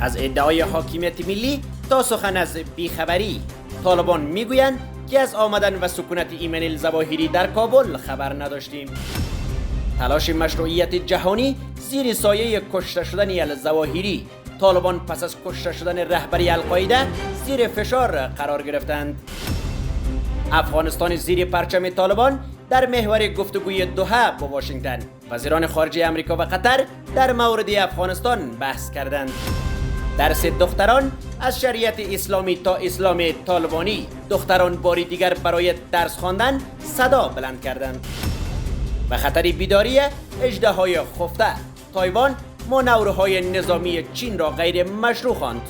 از ادعای حاکمیت ملی تا سخن از بیخبری، طالبان میگویند که از آمدن و سکونت ایمن الظواهری در کابل خبر نداشتیم. تلاش مشروعیت جهانی زیر سایه کشته شدن الظواهری، طالبان پس از کشته شدن رهبری القاعده زیر فشار قرار گرفتند. افغانستان زیر پرچم طالبان در محور گفتگوی دوحه با واشنگتن، وزیران خارجه آمریکا و قطر در مورد افغانستان بحث کردند. درس دختران از شریعت اسلامی تا اسلام طالبانی، دختران باری دیگر برای درس خواندن صدا بلند کردند. و خطر بیداری اژدهای خفته، تایوان مانورهای نظامی چین را غیر مشروع خواند.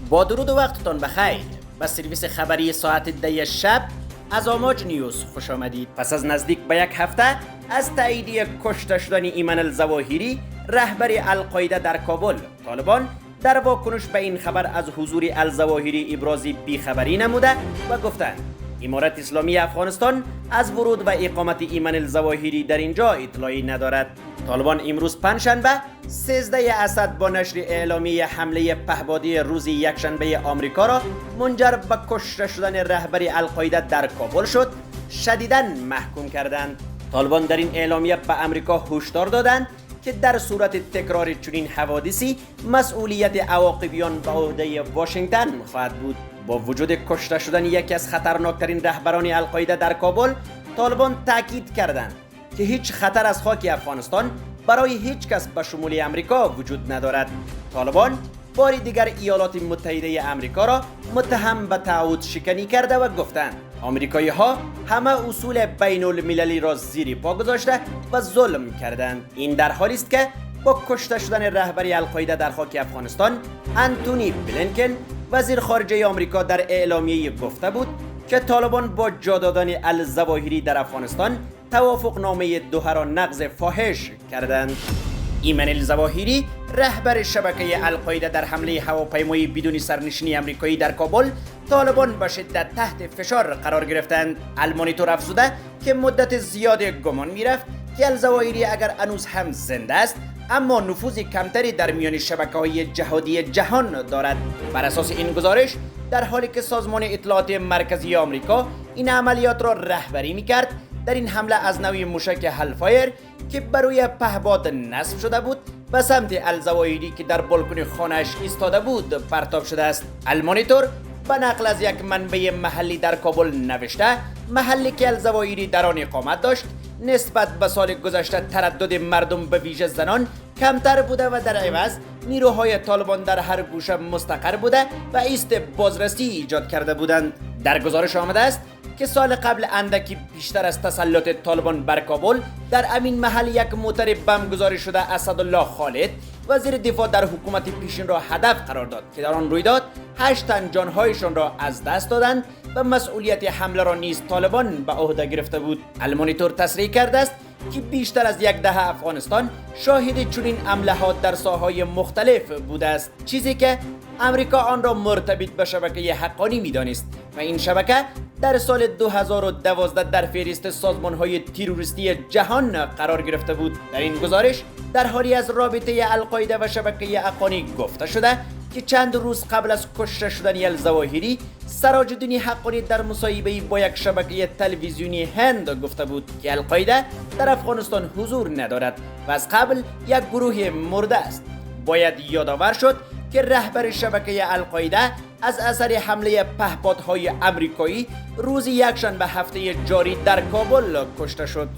با درود و وقتتان بخیر. به سرویس خبری ساعت 10 شب از آماج نیوز خوش آمدید. پس از نزدیک به یک هفته از تایید کشته شدن ایمن الظواهری رهبر القاعده در کابل، طالبان در واکنش به این خبر از حضور الظواهری ابراز بیخبری نموده و گفتند امارت اسلامی افغانستان از ورود و اقامت ایمن الظواهری در اینجا اطلاعی ندارد. طالبان امروز پنجشنبه 13 اسد با نشر اعلامیه حمله پهپادی روز یکشنبه آمریکا را منجر به کشته شدن رهبر القاعده در کابل شد شدیداً محکوم کردند. طالبان در این اعلامیه به آمریکا هشدار دادند که در صورت تکرار چنین حوادثی مسئولیت عواقبیان به عهده واشنگتن خواهد بود. با وجود کشته شدن یکی از خطرناکترین رهبران القاعده در کابل، طالبان تاکید کردند که هیچ خطر از خاک افغانستان برای هیچ کس به شمول آمریکا وجود ندارد. طالبان بار دیگر ایالات متحده آمریکا را متهم به تعهد شکنی کرده و گفتند آمریکایی ها همه اصول بین المللی را زیر پا گذاشته و ظلم کردند. این در حالی است که با کشته شدن رهبر القاعده در خاک افغانستان، آنتونی بلینکن وزیر خارجه آمریکا در اعلامیه گفته بود که طالبان با جا دادن الظواهری در افغانستان توافقنامه دوحه را نقض فاحش کردند. ایمن الظواهری رهبر شبکه القاعده در حمله هواپیمای بدون سرنشین آمریکایی در کابل، طالبان به شدت تحت فشار قرار گرفتند. المانیتور افزوده که مدت زیاد گمان میرفت که الظواهری اگر هنوز هم زنده است اما نفوذ کمتری در میان شبکه‌های جهادی جهان دارد. بر اساس این گزارش، در حالی که سازمان اطلاعات مرکزی آمریکا این عملیات را رهبری می‌کرد، در این حمله از نوع موشک هلفایر که بروی پهپاد نصب شده بود به سمت الظواهری که در بالکن خانه‌اش ایستاده بود پرتاب شده است. المانیتور به نقل از یک منبع محلی در کابل نوشته محلی که الظواهری در آن اقامت داشت نسبت به سال گذشته تردد مردم به ویژه زنان کمتر بوده و در عوض نیروهای طالبان در هر گوشه مستقر بوده و ایست بازرسی ایجاد کرده بودند. در گزارش آمده است که سال قبل اندکی بیشتر از تسلط طالبان بر کابل در امین محل یک موتر بم گذاری شده اسدالله خالد وزیر دفاع در حکومت پیشین را هدف قرار داد که در آن رویداد 8 تن جانهایشان را از دست دادند و مسئولیت حمله را نیز طالبان به عهده گرفته بود. المانیتور تصریح کرده است که بیشتر از یک دهه افغانستان شاهد چنین حملات در ساحه‌های مختلف بوده است، چیزی که آمریکا آن را مرتبط به شبکه حقانی می‌دانست و این شبکه در سال 2012 در فهرست سازمان‌های تروریستی جهان قرار گرفته بود. در این گزارش در حالی از رابطه القاعده و شبکه حقانی گفته شده که چند روز قبل از کشته شدن الظواهری، سراج الدین حقانی در مصاحبه‌ای با یک شبکه تلویزیونی هند گفته بود که القاعده در افغانستان حضور ندارد و از قبل یک گروه مرده است. باید یادآور شد که رهبر شبکه القاعده از اثر حمله پهپادهای آمریکایی روز یکشنبه هفته جاری در کابل کشته شد.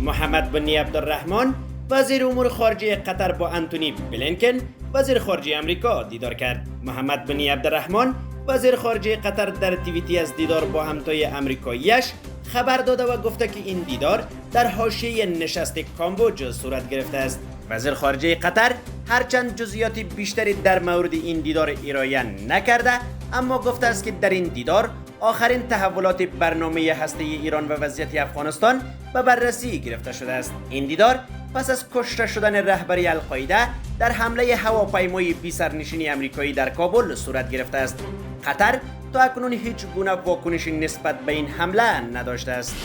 محمد بن عبدالرحمن وزیر امور خارجه قطر با آنتونی بلینکن وزیر خارجه آمریکا دیدار کرد. محمد بن عبدالرحمن وزیر خارجه قطر در توییتی از دیدار با همتای آمریکاییش خبر داده و گفته که این دیدار در حاشیه نشست کامبوج صورت گرفته است. وزیر خارجه قطر هرچند جزئیات بیشتری در مورد این دیدار ارائه نکرده، اما گفته است که در این دیدار آخرین تحولات برنامه هسته ایران و وضعیت افغانستان به بررسی گرفته شده است. این دیدار پس از کشته شدن رهبر القاعده در حمله هواپیمای بی سرنشین آمریکایی در کابل صورت گرفته است. قطر تا اکنون هیچ گونه واکنشی نسبت به این حمله نداشته است.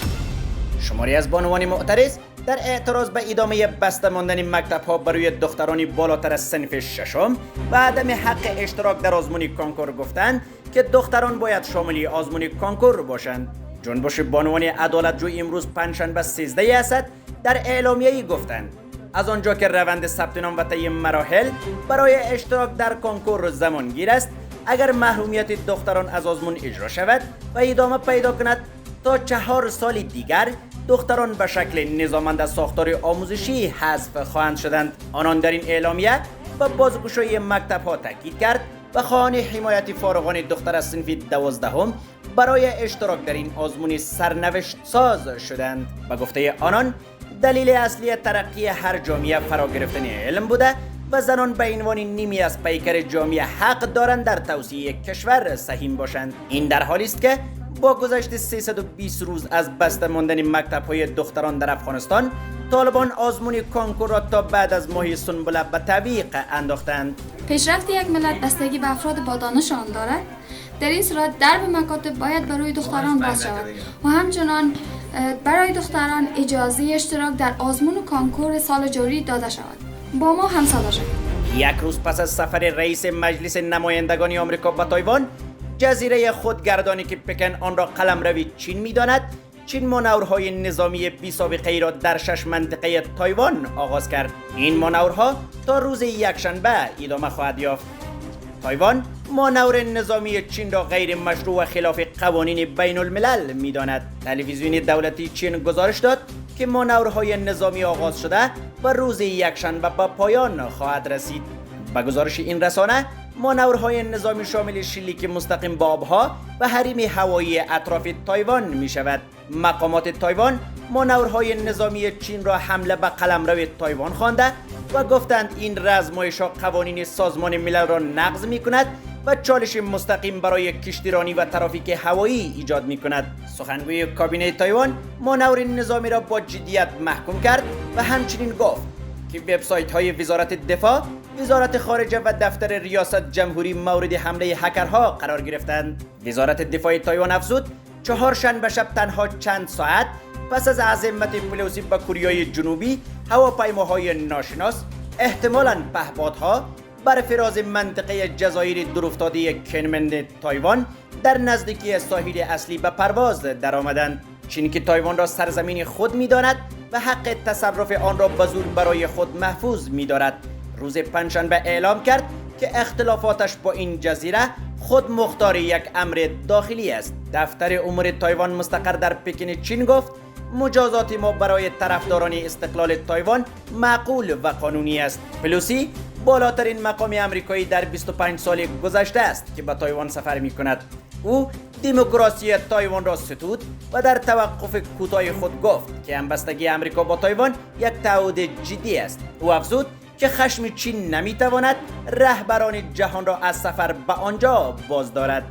شماری از بانوان معترض در اعتراض به ادامه بسته ماندن مکتب‌ها برای دختران بالاتر از صنف ششم و عدم حق اشتراک در آزمون کانکور گفتند که دختران باید شامل آزمون کانکور باشند. جنبش بانوان عدالتجو امروز پنجشنبه 13 اسد در اعلامیه‌ای گفتند از آنجا که روند ثبت نام و طی مراحل برای اشتراک در کانکور زمانگیر است، اگر محرومیت دختران از آزمون اجرا شود و ادامه پیدا کند تا 4 سال دیگر دختران به شکل نظاممند از ساختار آموزشی حذف خواهند شدند. آنان در این اعلامیه به بازگشایی مکتب‌ها تاکید کرد و خواهان حمایت فارغان دختر از صنف 12 برای اشتراک در این آزمون سرنوشت ساز شدند. به گفته آنان دلیل اصلی ترقی هر جامعه فرا گرفتن علم بوده و زنان به عنوان نیمی از پیکر جامعه حق دارند در توسعه کشور سهیم باشند. این در حالی است که با گذشت 320 روز از بسته ماندن مکتب‌های دختران در افغانستان، طالبان آزمون کانکور را تا بعد از ماه سنبله به تعویق انداختند. پیشرفت یک ملت بستگی به افراد با دانش آن دارد. در این صورت درب مکاتب باید برای دختران باز شود و همچنان برای دختران اجازه اشتراک در آزمون کانکور سال جاری داده شود. با ما همصدا شد. یک روز پس از سفر رئیس مجلس نمایندگان آمریکا به تایوان، جزیره خودگردانی که پکن آن را قلمروی چین می‌داند، چین مانورهای نظامی بی سابقه ای را در 6 منطقه تایوان آغاز کرد. این مانورها تا روز یکشنبه ادامه خواهد یافت. تایوان مانور نظامی چین را غیر مشروع و خلاف قوانین بین الملل می‌داند. تلویزیون دولتی چین گزارش داد که مانورهای نظامی آغاز شده و روز یکشنبه به پایان خواهد رسید. با گزارش این رسانه، مانورهای نظامی شامل شلیک مستقیم به آبها و حریم هوایی اطراف تایوان می شود. مقامات تایوان مانورهای نظامی چین را حمله به قلمرو تایوان خوانده و گفتند این رزمایش‌ها قوانین سازمان ملل را نقض می کند و چالش مستقیم برای کشتیرانی و ترافیک هوایی ایجاد می کند. سخنگوی کابینه تایوان مانور نظامی را با جدیت محکوم کرد و همچنین گفت که وبسایت‌های وزارت دفاع، وزارت خارجه و دفتر ریاست جمهوری مورد حمله هکرها قرار گرفتند. وزارت دفاع تایوان افزود چهارشنبه شب تنها چند ساعت پس از عزیمت پلوسی به کره جنوبی، هواپیماهای ناشناس احتمالاً پهپادها بر فراز منطقه جزایر دورافتاده کنمن تایوان در نزدیکی ساحل اصلی به پرواز درآمدند. چین که تایوان را سرزمین خود می‌داند و حق تصرف آن را به زور برای خود محفوظ می‌دارد، روز پنجشنبه اعلام کرد که اختلافاتش با این جزیره خود مختار یک امر داخلی است. دفتر امور تایوان مستقر در پکن چین گفت مجازات ما برای طرفداران استقلال تایوان معقول و قانونی است. پلوسی بالاترین مقام آمریکایی در 25 سال گذشته است که به تایوان سفر می‌کند. او دموکراسی تایوان را ستود و در توقف کوتاه خود گفت که همبستگی آمریکا با تایوان یک تعهد جدی است. او افزود که خشم چین نمیتواند رهبران جهان را از سفر به آنجا باز دارد.